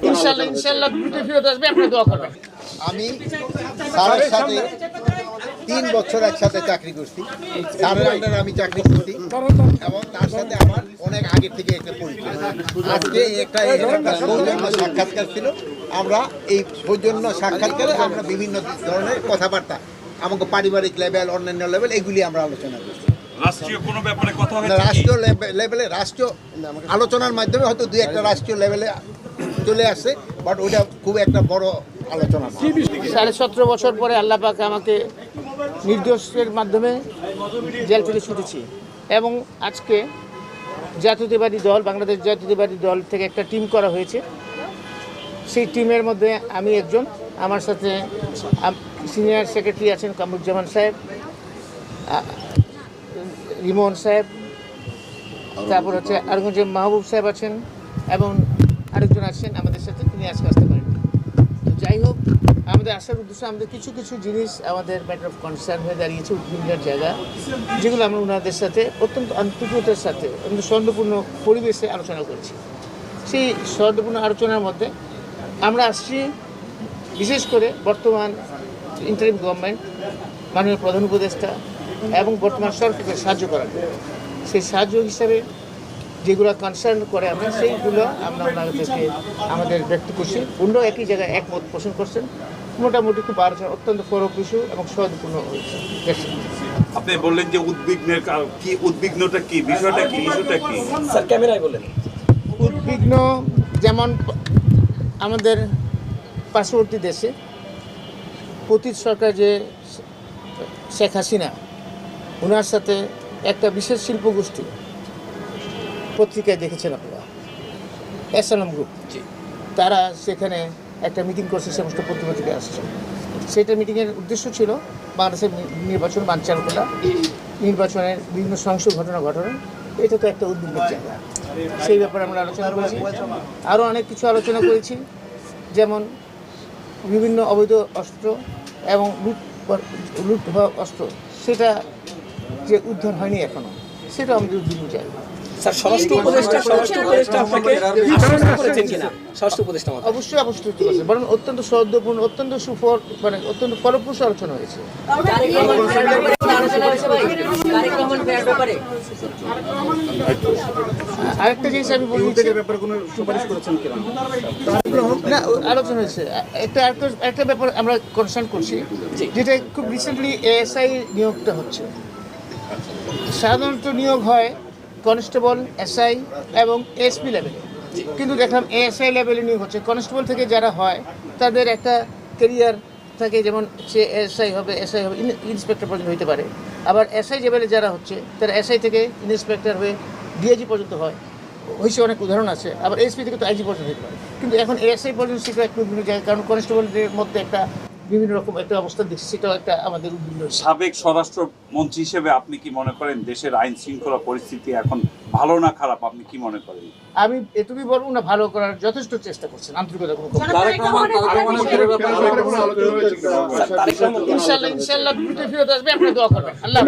ইনশাআল্লাহ ইনশাআল্লাহ দ্রুত ফেরত আসবে, আপনি দোয়া করবেন। আমি স্যারের সাথে 3 বছর একসাথে চাকরি করছি, স্যারের আন্ডারে আমি চাকরি করছি এবং তার সাথে আমার অনেক আগের থেকে একটা পরিচয়। আজকে একটা সৌজন্য সাক্ষাৎকার ছিল। আমরা এই সৌজন্য সাক্ষাৎকারে আমরা বিভিন্ন ধরনের কথাবার্তা আমাকে পারিবারিক লেভেল, অন্যান্য লেভেল এগুলি আমরা আলোচনা করছি। রাষ্ট্রীয় কোনো ব্যাপারে কথা হয়েছে? রাষ্ট্রীয় লেভেলে রাষ্ট্রীয় আলোচনার মাধ্যমে হয়তো 2-1টা রাষ্ট্রীয় লেভেলে চলে আসছে, বাট ওটা খুব একটা বড় আলোচনা। 17.5 বছর পরে আল্লাহ পাক আমাকে নির্দোষের মাধ্যমে জেল থেকে ছুটেছি এবং আজকে জাতীয়তাবাদী দল, বাংলাদেশ জাতীয়তাবাদী দল থেকে একটা টিম করা হয়েছে। সেই টিমের মধ্যে আমি একজন, আমার সাথে সিনিয়র সেক্রেটারি আছেন কামরুজ্জামান সাহেব, রিমন সাহেব, তারপর হচ্ছে আরগঞ্জে মাহবুব সাহেব আছেন এবং আরেকজন আছেন আমাদের সাথে, তিনি আজকে আসতে পারেন। তো যাই হোক, আমাদের আসার উদ্দেশ্য আমাদের কিছু কিছু জিনিস আমাদের ম্যাটার অফ কনসার্ন হয়ে দাঁড়িয়েছে, উদ্বিগ্নের জায়গা, যেগুলো আমরা ওনাদের সাথে অত্যন্ত আন্তরিকতার সাথে অত্যন্ত সৌহার্দ্যপূর্ণ পরিবেশে আলোচনা করছি। সেই সৌহার্দ্যপূর্ণ আলোচনার মধ্যে আমরা আসছি বিশেষ করে বর্তমান ইন্টারিম গভর্নমেন্ট, মাননীয় প্রধান উপদেষ্টা এবং বর্তমান সরকারকে সাহায্য করার। সেই সাহায্য হিসাবে যেগুলো কনসার্ন করে আমরা সেইগুলো আমরা ওনাদেরকে আমাদের ব্যক্ত করছি। অন্য একই জায়গায় একমত পোষণ করছেন। মোটামুটি খুব আলোচনা অত্যন্ত ফলপ্রসূ এবং সৌহার্দ্যপূর্ণ হয়েছে। আপনি বললেন যে উদ্বিগ্নটা কি, বিষয়টা কি, ইস্যুটা কি? স্যার ক্যামেরায় বলেন। উদ্বিগ্ন যেমন আমাদের পার্শ্ববর্তী দেশে পতিত সরকার যে শেখ হাসিনা, ওনার সাথে একটা বিশেষ শিল্পগোষ্ঠী, পত্রিকায় দেখেছেন আপনারা, এসএলএম গ্রুপ, তারা সেখানে একটা মিটিং করছে, সমস্ত পত্রিকা আসছে। সেটা মিটিংয়ের উদ্দেশ্য ছিল বাংলাদেশের নির্বাচন বানচাল করা, নির্বাচনের বিভিন্ন সহিংস ঘটনা ঘটানো। এটা তো একটা উদ্বিগ্নের জায়গা, সেই ব্যাপারে আমরা আলোচনা করেছি। আরও অনেক কিছু আলোচনা করেছি, যেমন বিভিন্ন অবৈধ অস্ত্র এবং লুট হওয়া অস্ত্র, সেটা যে উদ্ধার হয়নি এখনো, সেটা আমাদের উদ্বিগ্ন জায়গা। স্যার স্বরাষ্ট্র উপদেষ্টা আপনাকে আশ্বস্ত করেছেন কিনা? স্বরাষ্ট্র উপদেষ্টা অবশ্যই করেছে, বরং অত্যন্ত সৌহার্দ্যপূর্ণ, অত্যন্ত সুফল, মানে অত্যন্ত ফলপ্রসূ আলোচনা হয়েছে। আরেকটা জিনিস আমি বলি, না আলোচনা হয়েছে, একটা ব্যাপার আমরা কনসার্ন করছি, যেটা খুব রিসেন্টলি এএসআই নিয়োগটা হচ্ছে। সাধারণত নিয়োগ হয় কনস্টেবল, এসআই এবং এসপি লেভেলে, কিন্তু দেখলাম এএসআই লেভেলে নিয়োগ হচ্ছে। কনস্টেবল থেকে যারা হয় তাদের একটা কেরিয়ার থাকে, যেমন সে এসআই হবে, ইন্সপেক্টর পর্যন্ত হতে পারে। আবার এসআই লেভেলে যারা হচ্ছে তারা এসআই থেকে ইন্সপেক্টর হয়ে ডিআইজি পর্যন্ত হয়েছে, অনেক উদাহরণ আছে। আবার এসপি থেকে তো আইজি পর্যন্ত হতে পারে, কিন্তু এখন এএসআই পর্যন্ত সেটা একটু বিভিন্ন জায়গায়, কারণ কনস্টেবলদের মধ্যে একটা বিভিন্ন রকম একটা অবস্থা দেখছি, সেটাও একটা আমাদের উদ্বিগ্ন। সাবেক স্বরাষ্ট্রমন্ত্রী হিসেবে আপনি কি মনে করেন দেশের আইন শৃঙ্খলা পরিস্থিতি এখন ভালো না খারাপ, আপনি কি মনে করেন? আমি এটুকুই বলবো না, ভালো করার যথেষ্ট চেষ্টা করছেন, আন্তরিকতা কোনো ইনশাআল্লাহ দ্রুত ফেরত আসবে, আপনি দোয়া করবেন। আল্লাহ